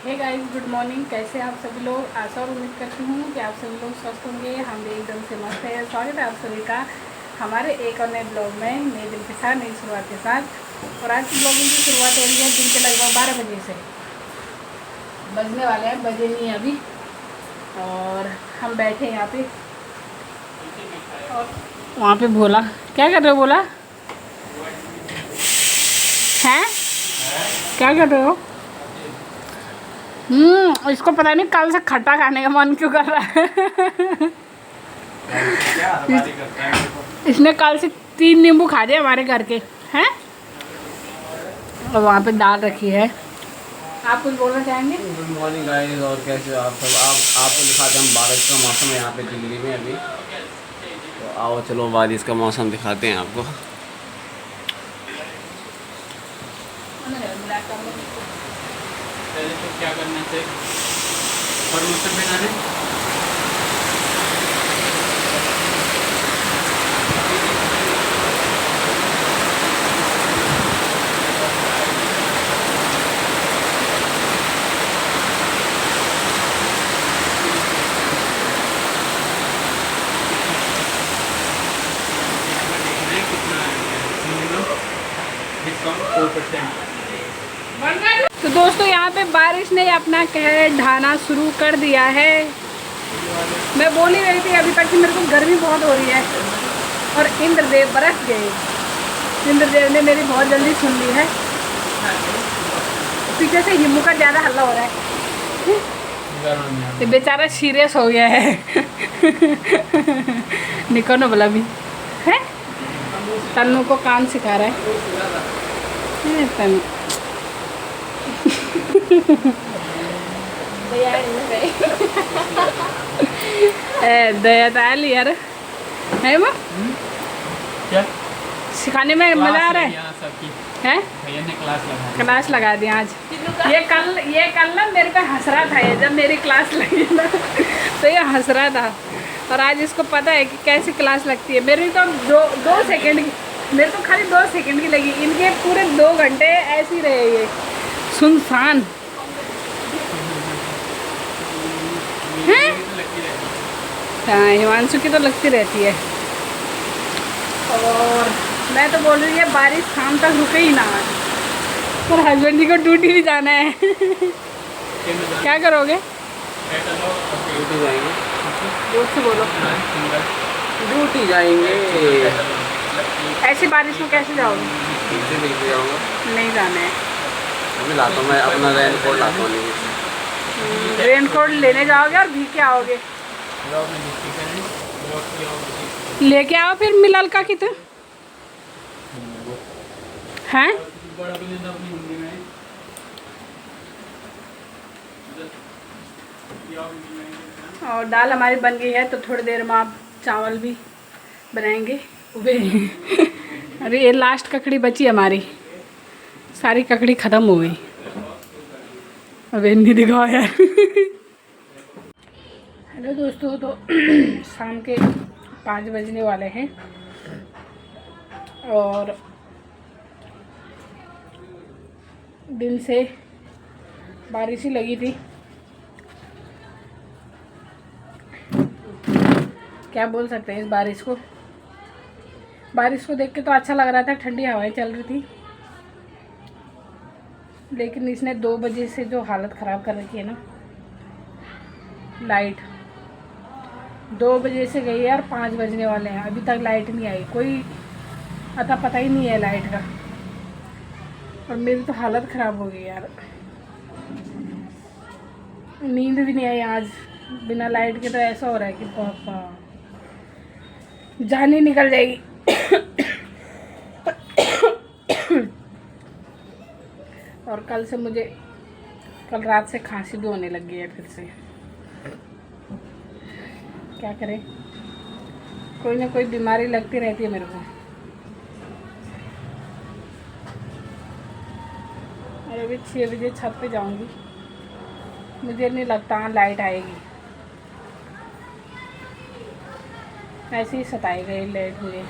Hey guys, good morning. कैसे आप सभी लोग? आशा और उम्मीद करती हूँ कि आप सभी लोग स्वस्थ होंगे। हम भी एकदम से मस्त है। स्वागत है आप सभी का हमारे एक और नए ब्लॉग में, नए दिन के साथ, नई शुरुआत के साथ। और आज की ब्लॉगिंग की शुरुआत हो रही है दिन के लगभग 12 बजे से। बजने वाले हैं, बजे नहीं अभी। और हम बैठे यहाँ पे, और वहाँ पे बोला क्या कर रहे हो? बोला हैं क्या कर रहे हो? इसको पता नहीं कल से खट्टा खाने का मन क्यों कर रहा है। इसने कल से 3 नींबू खा दिए हमारे घर के हैं। और वहाँ पे दाल रखी है। आप कुछ बोलना चाहेंगे? Good morning guys. और कैसे हो आप सब? आपको दिखाते हैं हम बारिश का मौसम है यहाँ पे दिल्ली में अभी। तो आओ चलो बारिश का मौसम दिखाते हैं आपको। पहले तो क्या करना चाहिए? परमिशन बनाने कितना डिस्काउंट 4%। तो दोस्तों, यहाँ पे बारिश ने अपना कहर ढाना शुरू कर दिया है। मैं बोल ही रही थी अभी तक कि मेरे को गर्मी बहुत हो रही है, और इंद्रदेव बरस गए। इंद्रदेव ने मेरी बहुत जल्दी सुन ली है। पीछे से हिम्मू का ज़्यादा हल्ला हो रहा है। ये बेचारा सीरियस हो गया है। निको बोला भी है। तन्नू को काम सिखा रहा है तन्नू। दया ताल यार है वो। क्या सिखाने में मजा आ रहा है। हैं? भैया ने क्लास लगा दी आज। ये कल ना मेरे पे हंस रहा था। ये जब मेरी क्लास लगी ना तो ये हंस रहा था। और आज इसको पता है कि कैसी क्लास लगती है। मेरी तो दो सेकंड की, मेरे तो खाली 2 सेकंड की लगी। इनके पूरे 2 घंटे ऐसे ही रहे ये सुनसान। हाँ, हिमांशु की तो लगती रहती है। और मैं तो बोल रही है बारिश शाम तक रुके ही ना। और हस्बैंड जी को ड्यूटी भी जाना है। क्या करोगे? ड्यूटी जाएंगे। जोर से बोलो। ड्यूटी जाएंगे। ऐसी बारिश में कैसे जाओगे? ड्यूटी लेके जाऊँगा। नहीं जाना है। अभी लाता हूँ मैं अपना रेनकोट लाता हूँ। रेनकोट लेने जाओगे और भीग के आओगे। लेके आओ फिर मिलल का कितने हैं। और दाल हमारी बन गई है, तो थोड़ी देर में आप चावल भी बनाएंगे। अरे ये लास्ट ककड़ी बची हमारी, सारी ककड़ी ख़त्म हो गई। अब नहीं दिखाओ यार। हेलो दोस्तों, तो शाम के 5 बजने वाले हैं और दिन से बारिश ही लगी थी। क्या बोल सकते हैं इस बारिश को। बारिश को देख के तो अच्छा लग रहा था, ठंडी हवाएं चल रही थी। लेकिन इसने 2 बजे से जो हालत ख़राब कर रखी है ना। लाइट 2 बजे से गई है और 5 बजने वाले हैं, अभी तक लाइट नहीं आई। कोई अता पता ही नहीं है लाइट का। और मेरी तो हालत ख़राब हो गई यार। नींद भी नहीं आई आज बिना लाइट के। तो ऐसा हो रहा है कि पापा जान ही निकल जाएगी। और कल से मुझे, कल रात से खांसी भी होने लग गई है फिर से। क्या करें, कोई ना कोई बीमारी लगती रहती है मेरे को। और अभी 6 बजे छत पे जाऊंगी। मुझे नहीं लगता लाइट आएगी। ऐसे ही सताएगा ये लाइट मुझे।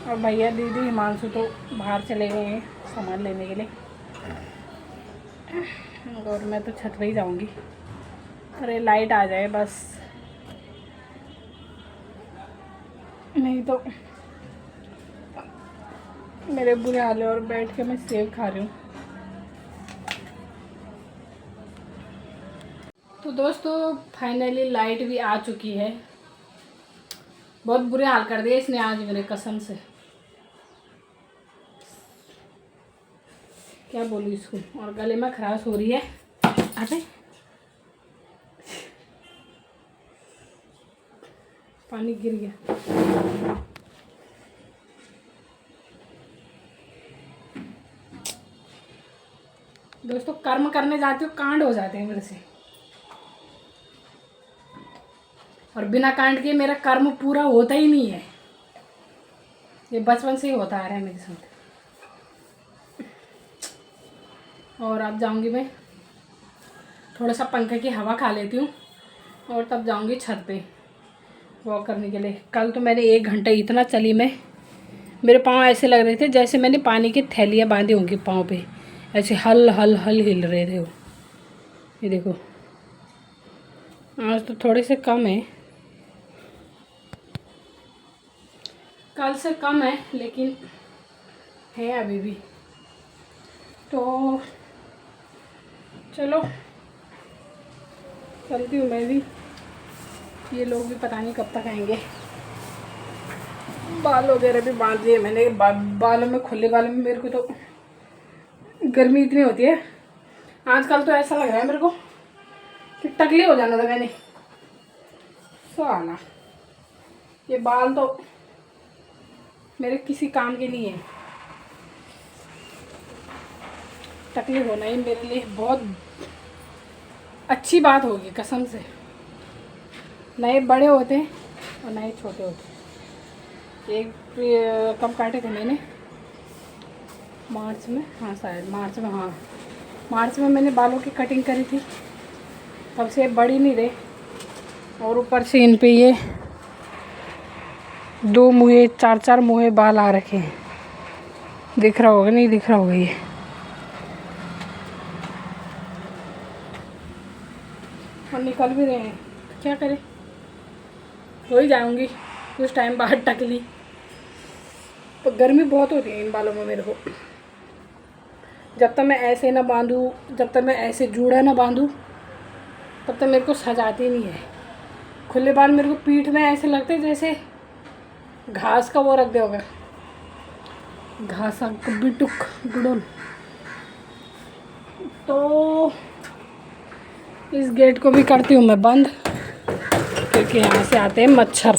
और भैया दीदी हिमांशु तो बाहर चले गए हैं सामान लेने के लिए। और मैं तो छत पे ही जाऊंगी। अरे लाइट आ जाए बस, नहीं तो मेरे बुरे हाल है। और बैठ के मैं सेब खा रही हूँ। तो दोस्तों फाइनली लाइट भी आ चुकी है। बहुत बुरे हाल कर दिए इसने आज मेरे, कसम से क्या बोलूँ इसको। और गले में खराश हो रही है। अरे पानी गिर गया। दोस्तों कर्म करने जाती हूँ, कांड हो जाते हैं मेरे से। और बिना कांड के मेरा कर्म पूरा होता ही नहीं है। ये बचपन से ही होता आ रहा है मेरे साथ। और अब जाऊंगी मैं, थोड़ा सा पंखे की हवा खा लेती हूँ और तब जाऊंगी छत पे वॉक करने के लिए। कल तो मैंने 1 घंटा इतना चली मैं, मेरे पाँव ऐसे लग रहे थे जैसे मैंने पानी की थैलियाँ बांधी होंगी पाँव पे, ऐसे हल हल हल हिल रहे थे वो। ये देखो आज तो थोड़े से कम है, कल से कम है, लेकिन है अभी भी। तो चलो चलती हूँ मैं भी। ये लोग भी पता नहीं कब तक आएंगे। बाल वगैरह भी बांध दिए मैंने। बालों में, खुले बालों में मेरे को तो गर्मी इतनी होती है आजकल, तो ऐसा लग रहा है मेरे को कि टकली हो जाना था मैंने। साला ये बाल तो मेरे किसी काम के नहीं है। टकली होना ही मेरे लिए बहुत अच्छी बात होगी कसम से। नए बड़े होते हैं और नए छोटे होते हैं। एक कब काटे थे मैंने, मार्च में, हाँ शायद मार्च में, हाँ मार्च में मैंने बालों की कटिंग करी थी। तब से बड़ी नहीं रहे और ऊपर से इन पे ये 2 मुँहे 4 मुँहे बाल आ रखे हैं। दिख रहा होगा, नहीं दिख रहा होगा ये। और निकल भी रहे हैं, क्या करें, हो ही जाऊंगी कुछ टाइम बाद टकली। तो गर्मी बहुत होती है इन बालों में मेरे को। जब तक मैं ऐसे ना बांधूँ, जब तक मैं ऐसे जूड़ा ना बांधूँ, तब तक मेरे को सजाती नहीं है। खुले बाल मेरे को पीठ में ऐसे लगते हैं जैसे घास का वो रख दे होगा, घास बिटुक गुड़ोन। तो इस गेट को भी करती हूँ मैं बंद, क्योंकि यहाँ से आते हैं मच्छर।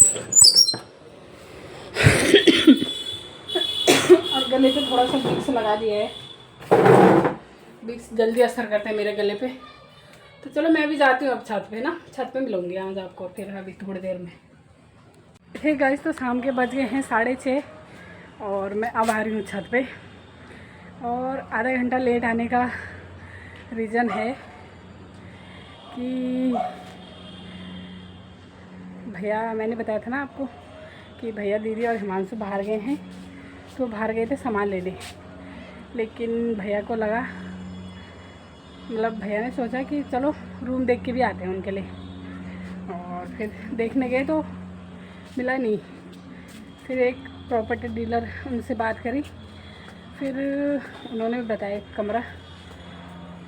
और गले पे थोड़ा सा विक्स लगा दिया है, विक्स जल्दी असर करते हैं मेरे गले पे। तो चलो मैं भी जाती हूँ अब छत पे ना, छत पे मिलूँगी आज आपको फिर अभी थोड़ी देर में। हे गाइस, तो शाम के बज गए हैं 6:30 और मैं अब आ रही हूँ छत पे। और आधा घंटा लेट आने का रीज़न है कि भैया, मैंने बताया था ना आपको कि भैया दीदी और हिमांशु बाहर गए हैं। तो बाहर गए थे सामान लेने, लेकिन भैया को लगा, मतलब भैया ने सोचा कि चलो रूम देख के भी आते हैं उनके लिए। और फिर देखने गए तो मिला नहीं। फिर एक प्रॉपर्टी डीलर, उनसे बात करी, फिर उन्होंने बताया कमरा।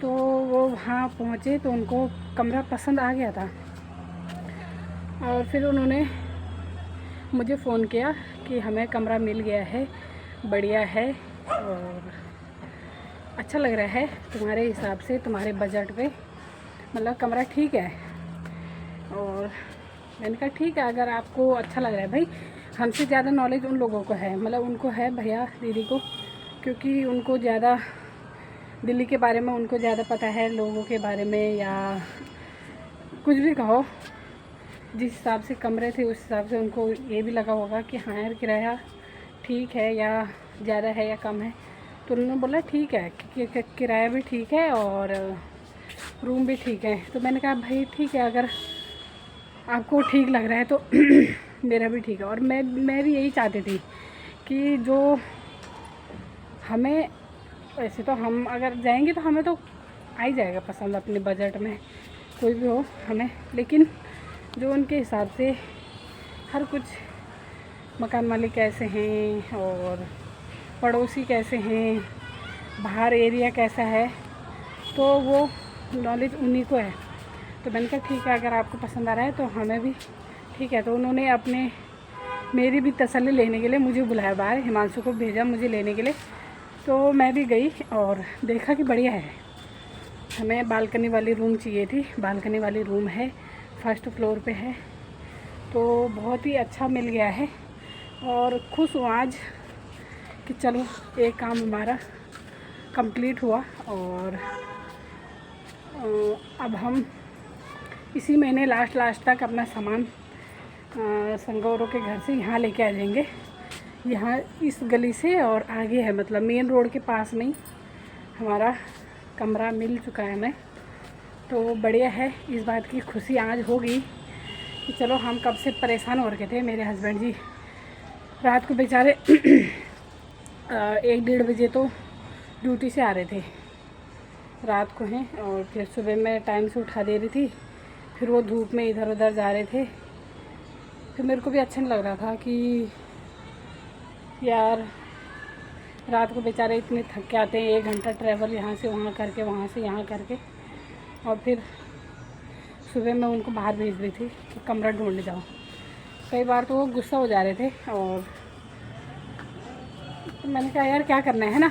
तो वो वहाँ पहुँचे तो उनको कमरा पसंद आ गया था। और फिर उन्होंने मुझे फ़ोन किया कि हमें कमरा मिल गया है, बढ़िया है और अच्छा लग रहा है तुम्हारे हिसाब से, तुम्हारे बजट पे, मतलब कमरा ठीक है। और मैंने कहा ठीक है, अगर आपको अच्छा लग रहा है। भाई हमसे ज़्यादा नॉलेज उन लोगों को है, मतलब उनको है भैया दीदी को, क्योंकि उनको ज़्यादा दिल्ली के बारे में उनको ज़्यादा पता है, लोगों के बारे में या कुछ भी कहो। जिस हिसाब से कमरे थे उस हिसाब से उनको ये भी लगा होगा कि हाँ यार किराया ठीक है या ज़्यादा है या कम है। तो उन्होंने बोला ठीक है, किराया भी ठीक है और रूम भी ठीक है। तो मैंने कहा भाई ठीक है, अगर आपको ठीक लग रहा है तो मेरा भी ठीक है। और मैं भी यही चाहती थी कि जो हमें, वैसे तो हम अगर जाएंगे तो हमें तो आ ही जाएगा पसंद अपने बजट में, कोई भी हो हमें। लेकिन जो उनके हिसाब से हर कुछ, मकान मालिक कैसे हैं और पड़ोसी कैसे हैं, बाहर एरिया कैसा है, तो वो नॉलेज उन्हीं को है। तो मैंने कहा ठीक है, अगर आपको पसंद आ रहा है तो हमें भी ठीक है। तो उन्होंने अपने मेरी भी तसल्ली लेने के लिए मुझे बुलाया बाहर, हिमांशु को भेजा मुझे लेने के लिए। तो मैं भी गई और देखा कि बढ़िया है। हमें बालकनी वाली रूम चाहिए थी, बालकनी वाली रूम है, फर्स्ट फ्लोर पे है, तो बहुत ही अच्छा मिल गया है। और खुश हूँ आज कि चलो एक काम हमारा कंप्लीट हुआ। और अब हम इसी महीने लास्ट तक अपना सामान संगौरों के घर से यहाँ लेके आ जाएंगे। यहाँ इस गली से और आगे है, मतलब मेन रोड के पास में ही हमारा कमरा मिल चुका है हमें। तो बढ़िया है, इस बात की खुशी आज होगी कि चलो, हम कब से परेशान हो रखे थे। मेरे हस्बैंड जी रात को बेचारे 1-1:30 बजे तो ड्यूटी से आ रहे थे रात को हैं, और फिर सुबह में टाइम से उठा दे रही थी। फिर वो धूप में इधर उधर जा रहे थे। फिर मेरे को भी अच्छा नहीं लग रहा था कि यार रात को बेचारे इतने थक के आते हैं, 1 घंटा ट्रैवल यहाँ से वहाँ करके, वहाँ से यहाँ करके, और फिर सुबह मैं उनको बाहर भेज रही थी कि कमरा ढूंढ जाओ। कई बार तो वो गुस्सा हो जा रहे थे, और तो मैंने कहा यार क्या करना है ना,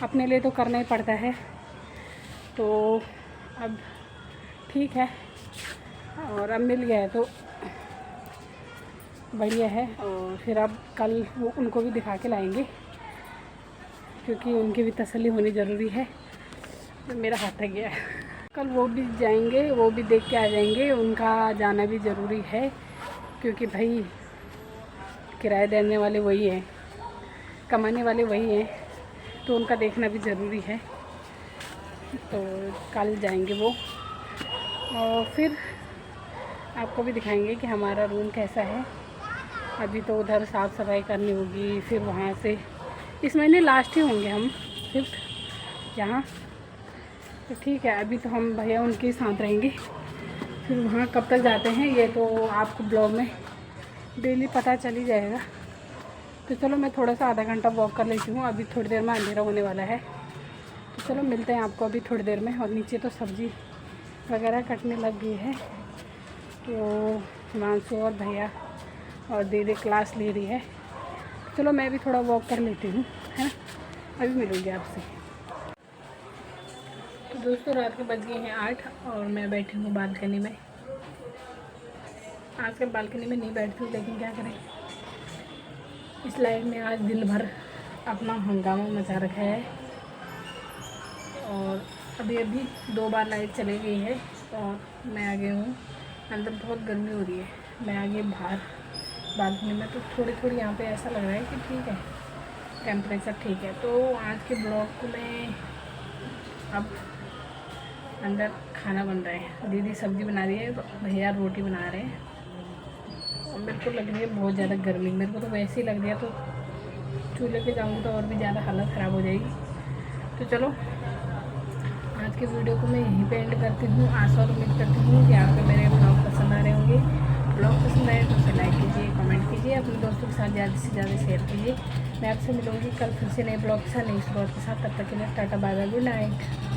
अपने लिए तो करना ही पड़ता है। तो अब ठीक है, और अब मिल गया है तो बढ़िया है। और फिर अब कल वो उनको भी दिखा के लाएंगे, क्योंकि उनकी भी तसल्ली होनी ज़रूरी है। तो मेरा हाथ थक गया है। कल वो भी जाएंगे, वो भी देख के आ जाएंगे। उनका जाना भी ज़रूरी है, क्योंकि भाई किराया देने वाले वही हैं, कमाने वाले वही हैं, तो उनका देखना भी ज़रूरी है। तो कल जाएंगे वो, और फिर आपको भी दिखाएंगे कि हमारा रूम कैसा है। अभी तो उधर साफ़ सफाई करनी होगी, फिर वहाँ से इस महीने लास्ट ही होंगे हम शिफ्ट यहाँ। तो ठीक है, अभी तो हम भैया उनके साथ रहेंगे। फिर वहाँ कब तक जाते हैं ये तो आपको ब्लॉग में डेली पता चल ही जाएगा। तो चलो मैं थोड़ा सा आधा घंटा वॉक कर लेती हूँ, अभी थोड़ी देर में अंधेरा होने वाला है। तो चलो मिलते हैं आपको अभी थोड़ी देर में। और नीचे तो सब्ज़ी वगैरह कटने लग गई है। तो हिमांशु और भैया और दीदी क्लास ले रही है। चलो मैं भी थोड़ा वॉक कर लेती हूँ, है ना, अभी मिलूँगी आपसे। तो दोस्तों रात के बज गए हैं 8 और मैं बैठी हूँ बालकनी में। आजकल बालकनी में नहीं बैठती हूँ, लेकिन क्या करें, इस लाइट ने आज दिन भर अपना हंगामा मचा रखा है। और अभी 2 बार लाइट चली गई है और मैं आ गई हूँ अंदर। बहुत गर्मी हो रही है, मैं आ गई बाहर बालकनी में। तो थोड़ी यहाँ पे ऐसा लग रहा है कि ठीक है, टेम्परेचर ठीक है। तो आज के ब्लॉग को मैं अब अंदर खाना बन रहा है, दीदी सब्ज़ी बना रही है, भैया रोटी बना रहे हैं। और मेरे को लग रही है बहुत ज़्यादा गर्मी, मेरे को तो वैसे ही लग रही है। तो चूल्हे पे जाऊँगी तो और भी ज़्यादा हालत ख़राब हो जाएगी। तो चलो आज के वीडियो को मैं यहीं पे एंड करती हूँ। आशा और उम्मीद करती हूँ कि आपको मेरे ब्लॉग पसंद आ रहे होंगे। ब्लॉग पसंद आए तो उसे लाइक कीजिए, कमेंट कीजिए, अपने दोस्तों के साथ ज़्यादा से ज़्यादा शेयर कीजिए। मैं आपसे मिलूँगी कल फिर से नए ब्लॉग के साथ, नई शुरुआत के साथ। तब तक के लिए tata bye bye, good night.